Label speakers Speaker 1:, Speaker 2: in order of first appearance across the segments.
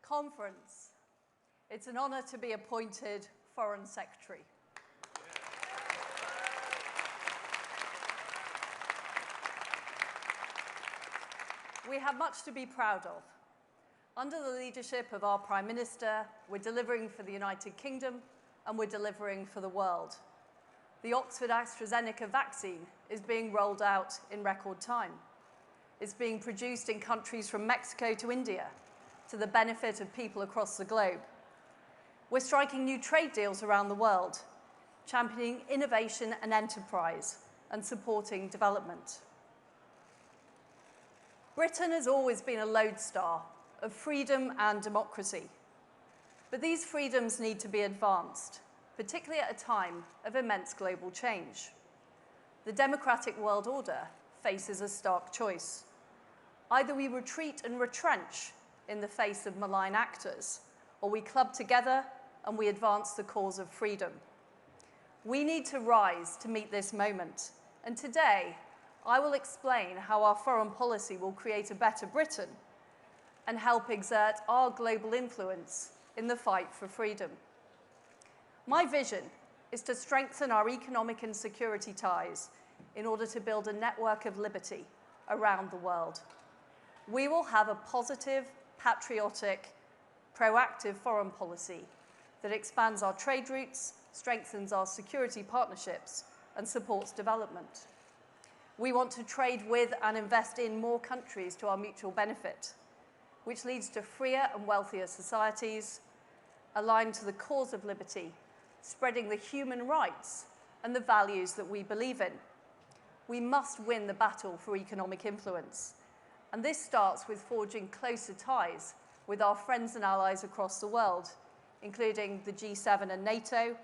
Speaker 1: Conference. It's an honor to be appointed Foreign Secretary. We have much to be proud of. Under the leadership of our Prime Minister, we're delivering for the United Kingdom and we're delivering for the world. The Oxford AstraZeneca vaccine is being rolled out in record time. It's being produced in countries from Mexico to India to the benefit of people across the globe. We're striking new trade deals around the world, championing innovation and enterprise and supporting development. Britain has always been a lodestar of freedom and democracy. But these freedoms need to be advanced, particularly at a time of immense global change. The democratic world order faces a stark choice. Either we retreat and retrench in the face of malign actors, or we club together and we advance the cause of freedom. We need to rise to meet this moment, and today I will explain how our foreign policy will create a better Britain and help exert our global influence in the fight for freedom. My vision is to strengthen our economic and security ties in order to build a network of liberty around the world. We will have a positive, patriotic, proactive foreign policy that expands our trade routes, strengthens our security partnerships, and supports development. We want to trade with and invest in more countries to our mutual benefit, which leads to freer and wealthier societies, aligned to the cause of liberty, spreading the human rights and the values that we believe in. We must win the battle for economic influence, and this starts with forging closer ties with our friends and allies across the world, including the G7 and NATO,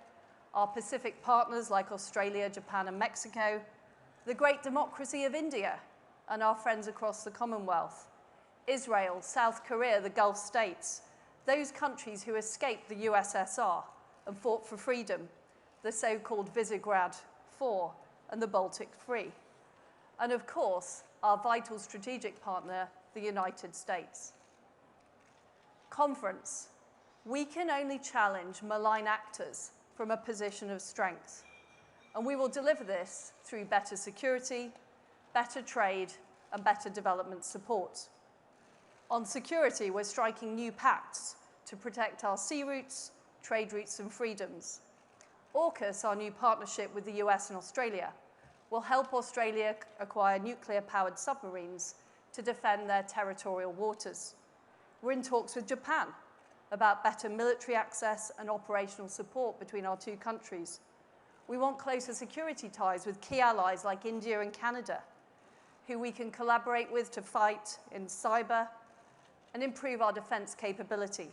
Speaker 1: our Pacific partners like Australia, Japan, and Mexico, the great democracy of India, and our friends across the Commonwealth, Israel, South Korea, the Gulf states, those countries who escaped the USSR and fought for freedom, the so-called Visegrad Four and the Baltic Three, and of course, our vital strategic partner, the United States. Conference. We can only challenge malign actors from a position of strength, and we will deliver this through better security, better trade, and better development support. On security, we're striking new pacts to protect our sea routes, trade routes, and freedoms. AUKUS, our new partnership with the US and Australia, will help Australia acquire nuclear-powered submarines to defend their territorial waters. We're in talks with Japan about better military access and operational support between our two countries. We want closer security ties with key allies like India and Canada, who we can collaborate with to fight in cyber and improve our defense capability.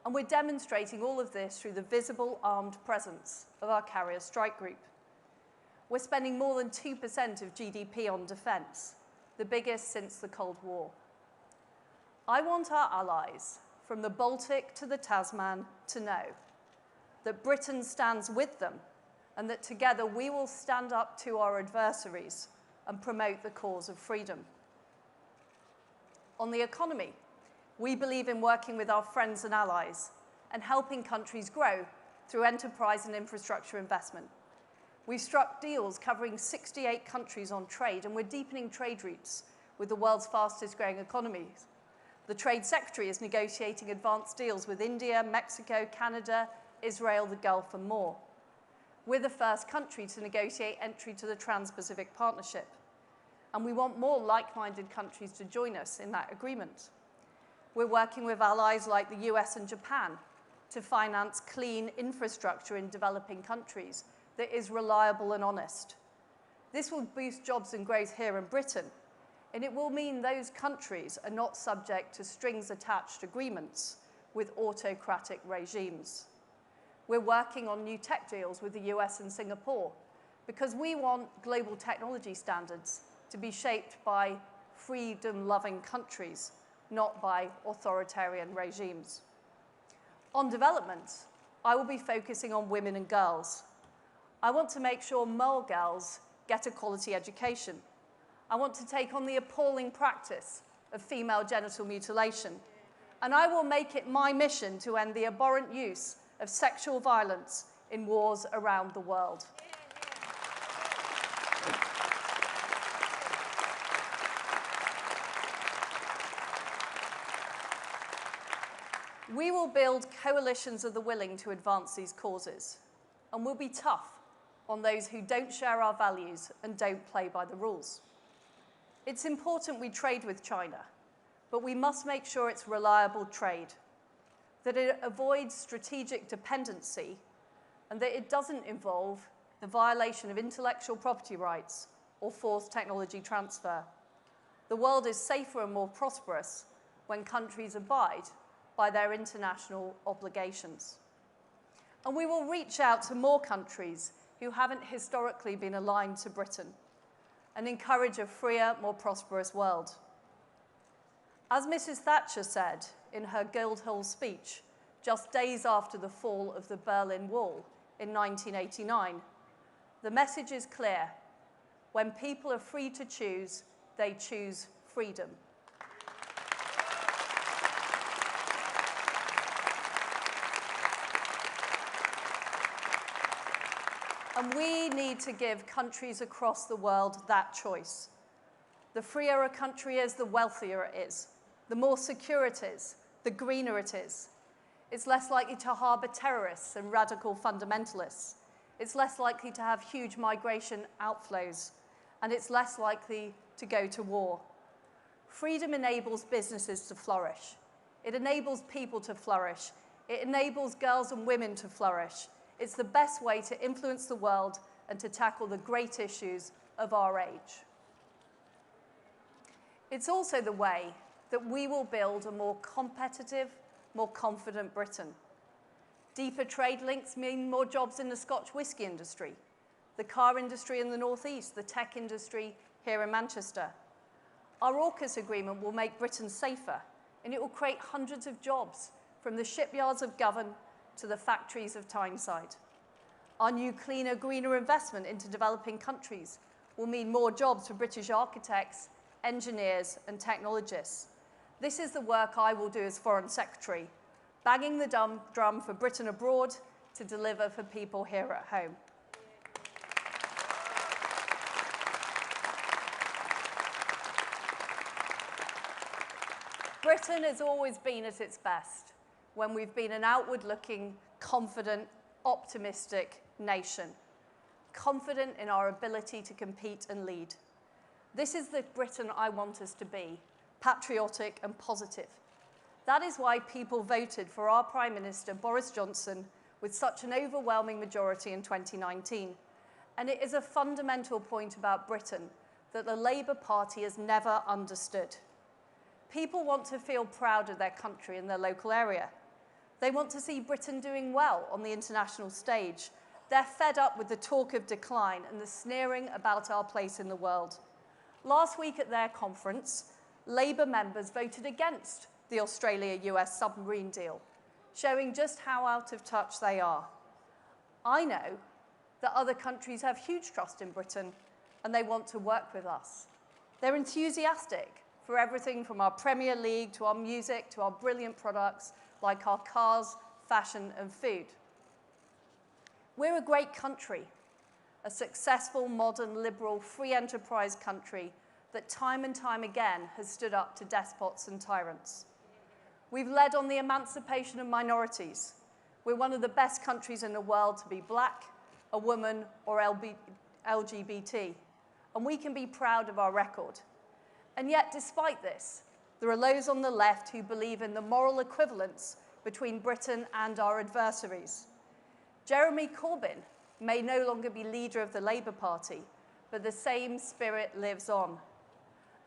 Speaker 1: And we're demonstrating all of this through the visible armed presence of our carrier strike group. We're spending more than 2% of GDP on defense, the biggest since the Cold War. I want our allies, from the Baltic to the Tasman, to know that Britain stands with them and that together we will stand up to our adversaries and promote the cause of freedom. On the economy, we believe in working with our friends and allies and helping countries grow through enterprise and infrastructure investment. We've struck deals covering 68 countries on trade, and we're deepening trade routes with the world's fastest growing economies. The Trade Secretary is negotiating advanced deals with India, Mexico, Canada, Israel, the Gulf, and more. We're the first country to negotiate entry to the Trans-Pacific Partnership, and we want more like-minded countries to join us in that agreement. We're working with allies like the US and Japan to finance clean infrastructure in developing countries that is reliable and honest. This will boost jobs and growth here in Britain, and it will mean those countries are not subject to strings-attached agreements with autocratic regimes. We're working on new tech deals with the US and Singapore because we want global technology standards to be shaped by freedom-loving countries, not by authoritarian regimes. On development, I will be focusing on women and girls. I want to make sure more girls get a quality education. I want to take on the appalling practice of female genital mutilation. And I will make it my mission to end the abhorrent use of sexual violence in wars around the world. We will build coalitions of the willing to advance these causes, and we'll be tough on those who don't share our values and don't play by the rules. It's important we trade with China, but we must make sure it's reliable trade, that it avoids strategic dependency, and that it doesn't involve the violation of intellectual property rights or forced technology transfer. The world is safer and more prosperous when countries abide by their international obligations. And we will reach out to more countries who haven't historically been aligned to Britain and encourage a freer, more prosperous world. As Mrs. Thatcher said in her Guildhall speech just days after the fall of the Berlin Wall in 1989, the message is clear. When people are free to choose, they choose freedom. And we need to give countries across the world that choice. The freer a country is, the wealthier it is. The more secure it is, the greener it is. It's less likely to harbour terrorists and radical fundamentalists. It's less likely to have huge migration outflows. And it's less likely to go to war. Freedom enables businesses to flourish. It enables people to flourish. It enables girls and women to flourish. It's the best way to influence the world and to tackle the great issues of our age. It's also the way that we will build a more competitive, more confident Britain. Deeper trade links mean more jobs in the Scotch whisky industry, the car industry in the northeast, the tech industry here in Manchester. Our AUKUS agreement will make Britain safer, and it will create hundreds of jobs from the shipyards of Govan to the factories of Tyneside. Our new cleaner, greener investment into developing countries will mean more jobs for British architects, engineers, and technologists. This is the work I will do as Foreign Secretary, banging the drum for Britain abroad to deliver for people here at home. Britain has always been at its best when we've been an outward-looking, confident, optimistic nation, confident in our ability to compete and lead. This is the Britain I want us to be, patriotic and positive. That is why people voted for our Prime Minister, Boris Johnson, with such an overwhelming majority in 2019. And it is a fundamental point about Britain that the Labour Party has never understood. People want to feel proud of their country and their local area. They want to see Britain doing well on the international stage. They're fed up with the talk of decline and the sneering about our place in the world. Last week at their conference, Labour members voted against the Australia-US submarine deal, showing just how out of touch they are. I know that other countries have huge trust in Britain and they want to work with us. They're enthusiastic for everything from our Premier League to our music to our brilliant products like our cars, fashion, and food. We're a great country, a successful, modern, liberal, free enterprise country that time and time again has stood up to despots and tyrants. We've led on the emancipation of minorities. We're one of the best countries in the world to be black, a woman, or LGBT. And we can be proud of our record. And yet, despite this, there are those on the left who believe in the moral equivalence between Britain and our adversaries. Jeremy Corbyn may no longer be leader of the Labour Party, but the same spirit lives on.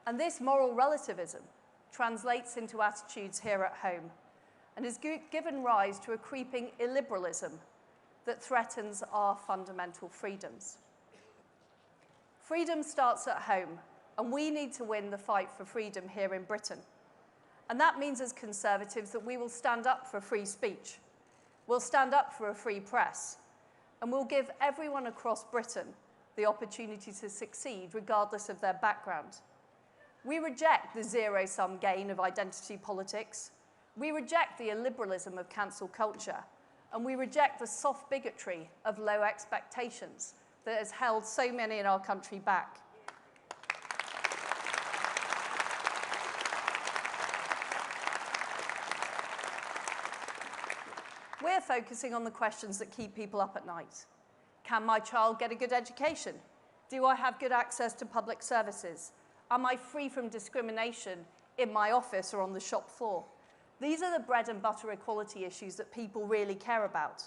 Speaker 1: And this moral relativism translates into attitudes here at home and has given rise to a creeping illiberalism that threatens our fundamental freedoms. Freedom starts at home, and we need to win the fight for freedom here in Britain. And that means as Conservatives that we will stand up for free speech. We'll stand up for a free press. And we'll give everyone across Britain the opportunity to succeed regardless of their background. We reject the zero-sum game of identity politics. We reject the illiberalism of cancel culture, and we reject the soft bigotry of low expectations that has held so many in our country back. We're focusing on the questions that keep people up at night. Can my child get a good education? Do I have good access to public services? Am I free from discrimination in my office or on the shop floor? These are the bread and butter equality issues that people really care about.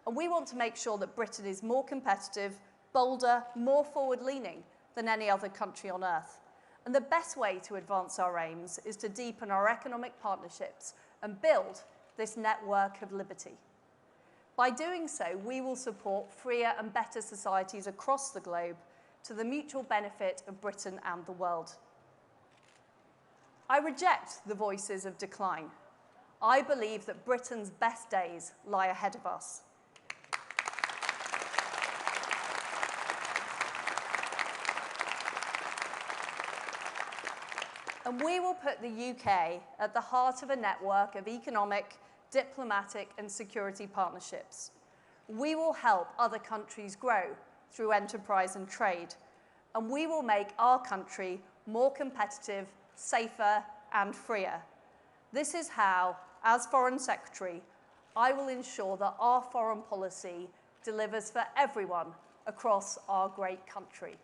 Speaker 1: And we want to make sure that Britain is more competitive, bolder, more forward-leaning than any other country on earth. And the best way to advance our aims is to deepen our economic partnerships and build this network of liberty. By doing so, we will support freer and better societies across the globe to the mutual benefit of Britain and the world. I reject the voices of decline. I believe that Britain's best days lie ahead of us. And we will put the UK at the heart of a network of economic, diplomatic and security partnerships. We will help other countries grow through enterprise and trade, and we will make our country more competitive, safer and freer. This is how, as Foreign Secretary, I will ensure that our foreign policy delivers for everyone across our great country.